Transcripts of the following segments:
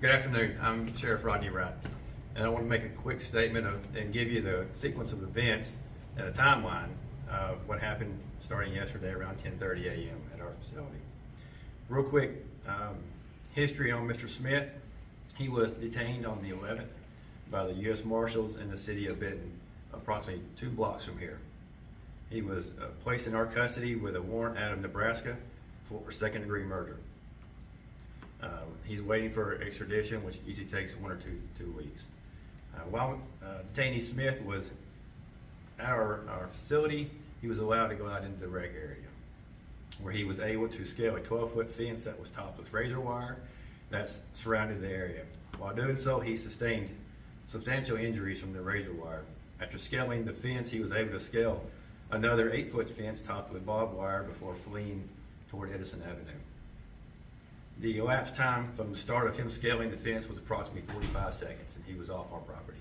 Good afternoon. I'm Sheriff Rodney Wright, and I want to make a quick statement and give you the sequence of events and a timeline of what happened starting yesterday around 10:30 a.m. at our facility. Real quick, history on Mr. Smith. He was detained on the 11th by the US Marshals in the city of Benton, approximately 2 blocks from here. He was placed in our custody with a warrant out of Nebraska for second-degree murder. He's waiting for extradition, which usually takes 1 or 2 weeks. While detainee Smith was at our facility, he was allowed to go out into the rec area, where he was able to scale a 12-foot fence that was topped with razor wire that surrounded the area. While doing so, he sustained substantial injuries from the razor wire. After scaling the fence, he was able to scale another 8-foot fence topped with barbed wire before fleeing toward Edison Avenue. The elapsed time from the start of him scaling the fence was approximately 45 seconds, and he was off our property.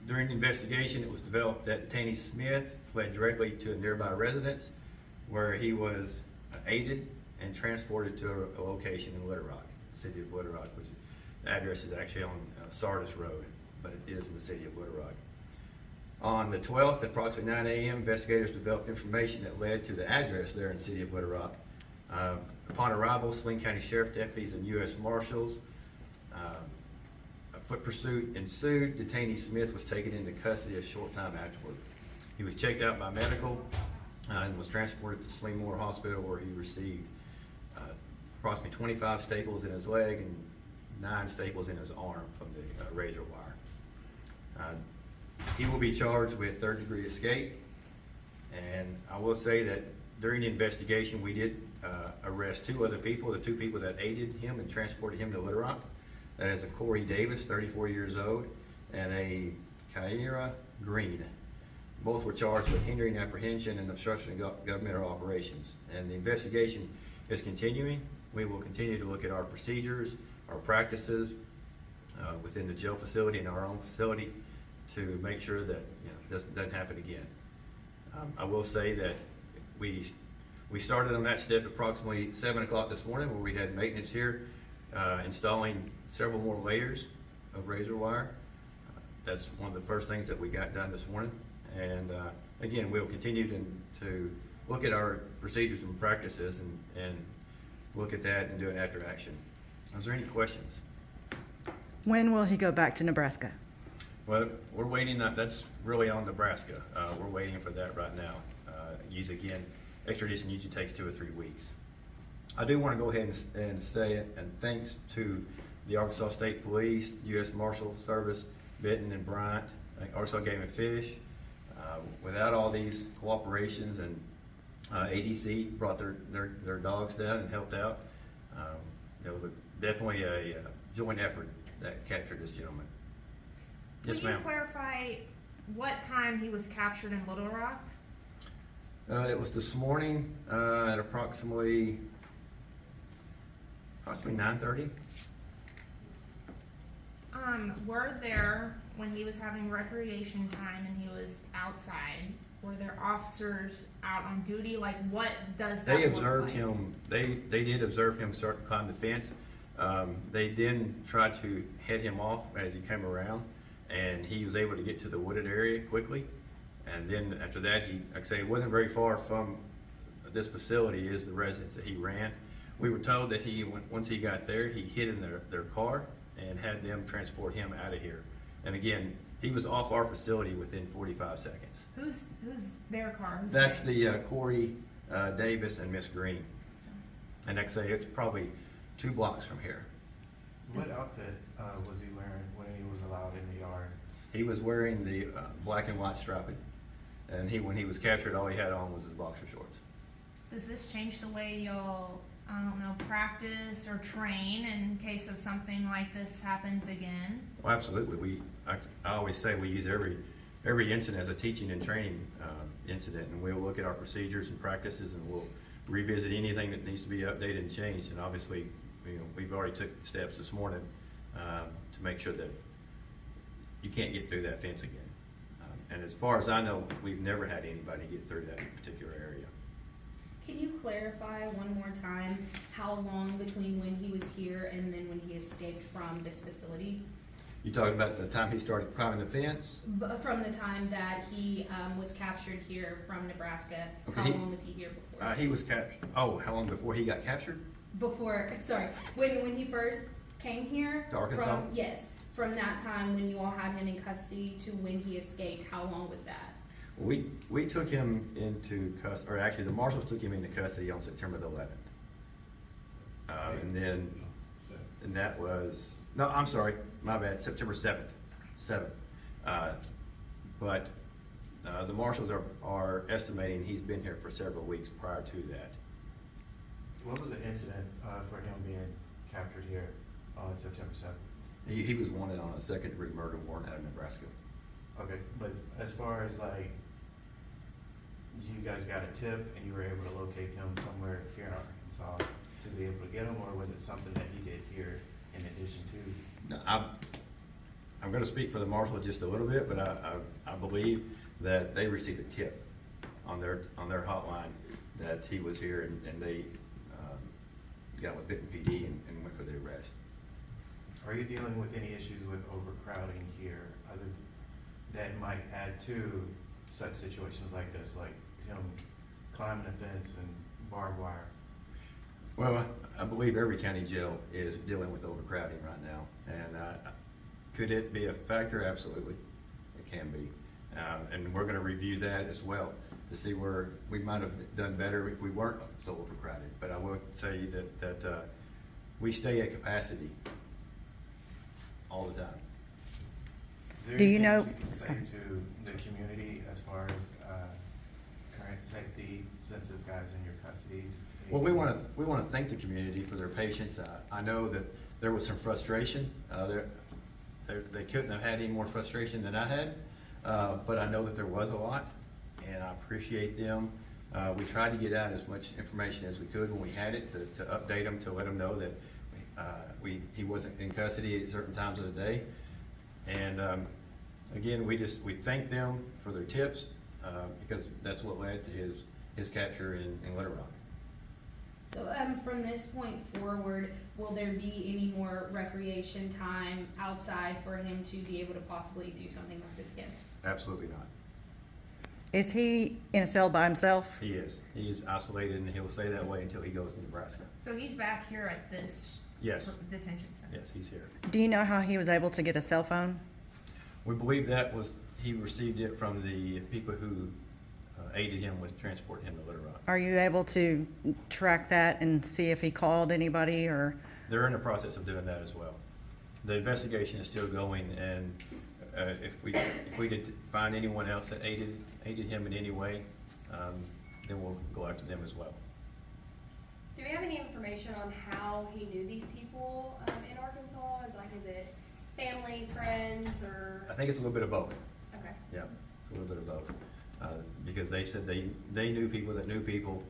During the investigation, it was developed that detainee Smith fled directly to a nearby residence where he was aided and transported to a location in Little Rock, the city of Little Rock, which the address is actually on Sardis Road, but it is in the city of Little Rock. On the 12th, at approximately 9 a.m., investigators developed information that led to the address there in the city of Little Rock. Upon arrival, Saline County Sheriff deputies and US Marshals, a foot pursuit ensued. Detainee Smith was taken into custody a short time afterward. He was checked out by medical and was transported to Saline Memorial Hospital, where he received approximately 25 staples in his leg and 9 staples in his arm from the razor wire. He will be charged with third-degree escape, and I will say that during the investigation, we did arrest 2 other people, the 2 people that aided him and transported him to Little Rock. That is a Corey Davis, 34 years old, and a Kyra Green. Both were charged with hindering apprehension and obstruction of governmental operations. And the investigation is continuing. We will continue to look at our procedures, our practices within the jail facility and our own facility to make sure that this doesn't happen again. I will say that we started on that step approximately 7 o'clock this morning, where we had maintenance here installing several more layers of razor wire. That's one of the first things that we got done this morning. And again, we'll continue to look at our procedures and practices and look at that and do an after action. Is there any questions? When will he go back to Nebraska? Well, we're waiting. That's really on Nebraska. We're waiting for that right now. Usually, again, extradition usually takes 2 or 3 weeks. I do want to go ahead and say it, and thanks to the Arkansas State Police, US Marshal Service, Benton and Bryant, Arkansas Game and Fish. Without all these cooperations, and ADC brought their dogs down and helped out. There was definitely a joint effort that captured this gentleman. Yes, ma'am. Can you clarify what time he was captured in Little Rock? It was this morning at approximately 9:30. Were there, when he was having recreation time and he was outside, were there officers out on duty? Like, what does that They look observed like? him. They did observe him start to climb the fence. They then tried to head him off as he came around, and he was able to get to the wooded area quickly. And then after that, like I say, it wasn't very far from this facility is the residence that he ran. We were told that once he got there, he hid in their car and had them transport him out of here. And again, he was off our facility within 45 seconds. Who's their car? That's the Corey Davis and Miss Green. And like I say, it's probably 2 blocks from here. What outfit was he wearing when he was allowed in the yard? He was wearing the black and white striping. And when he was captured, all he had on was his boxer shorts. Does this change the way y'all, I don't know, practice or train in case of something like this happens again? Well, absolutely. I always say we use every incident as a teaching and training incident, and we'll look at our procedures and practices, and we'll revisit anything that needs to be updated and changed. And obviously, we've already took steps this morning to make sure that you can't get through that fence again. And as far as I know, we've never had anybody get through that particular area. Can you clarify one more time how long between when he was here and then when he escaped from this facility? You talking about the time he started climbing the fence? From the time that he was captured here from Nebraska, Okay, how long was he here before? He was captured, oh, how long before he got captured? Before, sorry, when he first came here? To Arkansas? Yes, from that time when you all had him in custody to when he escaped, how long was that? We took him into custody, or actually the marshals took him into custody on September the 11th. And that was, no, I'm sorry, my bad, September 7th. But the marshals are estimating he's been here for several weeks prior to that. What was the incident for him being captured here on September 7th? He was wanted on a second-degree murder warrant out of Nebraska. Okay, but as far as like, you guys got a tip and you were able to locate him somewhere here in Arkansas to be able to get him, or was it something that he did here in addition to? No, I'm going to speak for the marshal just a little bit, but I believe that they received a tip on their hotline that he was here, and they got with Benton PD and went for the arrest. Are you dealing with any issues with overcrowding here, other that might add to such situations like this, like him climbing a fence and barbed wire? Well, I believe every county jail is dealing with overcrowding right now, and could it be a factor? Absolutely, it can be, and we're going to review that as well to see where we might have done better if we weren't so overcrowded. But I will tell you that we stay at capacity all the time. Is there Do you anything know- you can say sorry. to the community as far as current safety since this guy's in your custody? Just Well, we want to thank the community for their patience. I know that there was some frustration. They couldn't have had any more frustration than I had, but I know that there was a lot, and I appreciate them. We tried to get out as much information as we could when we had it to update them, to let them know that he wasn't in custody at certain times of the day. And again, we thank them for their tips because that's what led to his capture in Little Rock. So from this point forward, will there be any more recreation time outside for him to be able to possibly do something like this again? Absolutely not. Is he in a cell by himself? He is. He is isolated, and he'll stay that way until he goes to Nebraska. So he's back here at this Yes. detention center. Yes, he's here. Do you know how he was able to get a cell phone? We believe he received it from the people who aided him with transporting him to Little Rock. Are you able to track that and see if he called anybody, or? They're in the process of doing that as well. The investigation is still going, and if we did find anyone else that aided him in any way, then we'll go after them as well. Do we have any information on how he knew these people in Arkansas? Is it family, friends, or? I think it's a little bit of both. Okay. Yeah, it's a little bit of both. Because they said they knew people that knew people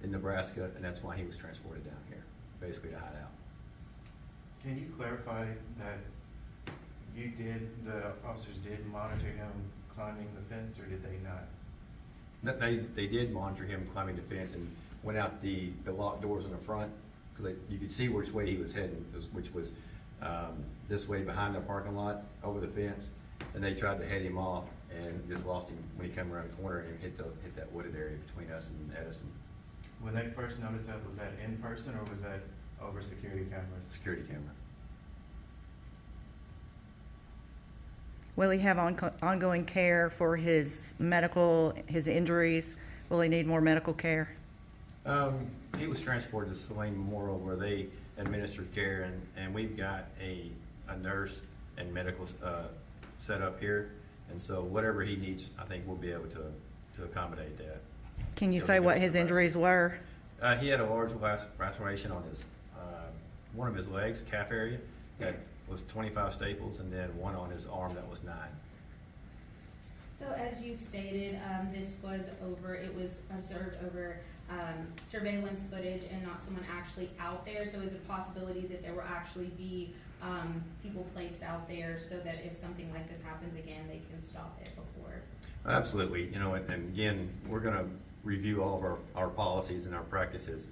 in Nebraska, and that's why he was transported down here, basically to hide out. Can you clarify that the officers did monitor him climbing the fence, or did they not? They did monitor him climbing the fence and went out the locked doors in the front, because you could see which way he was heading, which was this way behind the parking lot over the fence, and they tried to head him off and just lost him when he came around the corner and hit that wooded area between us and Edison. When they first noticed that, was that in person or was that over security cameras? Security camera. Will he have ongoing care for his injuries? Will he need more medical care? He was transported to Saline Memorial where they administered care, and we've got a nurse and medical set up here. And so whatever he needs, I think we'll be able to accommodate that. Can you So say he what goes his to injuries were? He had a large laceration on his one of his legs, calf area, that was 25 staples, and then one on his arm that was 9. So as you stated, this was it was observed over surveillance footage and not someone actually out there. So is it a possibility that there will actually be people placed out there so that if something like this happens again, they can stop it before? Absolutely. And again, we're gonna review all of our policies and our practices.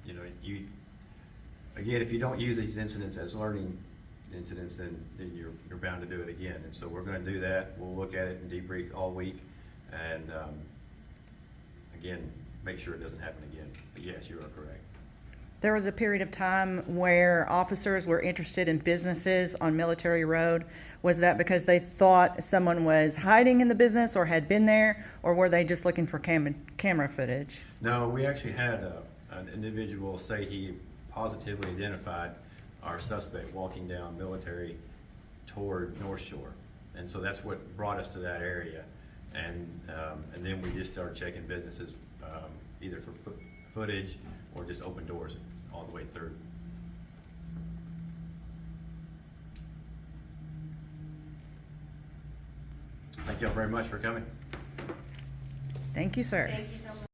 You know, again, if you don't use these incidents as learning incidents, then you're bound to do it again. And so we're going to do that. We'll look at it and debrief all week, and again, make sure it doesn't happen again. But yes, you are correct. There was a period of time where officers were interested in businesses on Military Road. Was that because they thought someone was hiding in the business or had been there, or were they just looking for camera footage? No, we actually had an individual say he positively identified our suspect walking down Military toward North Shore. And so that's what brought us to that area. And then we just started checking businesses, either for footage or just open doors all the way through. Thank you all very much for coming. Thank you, sir. Thank you so much.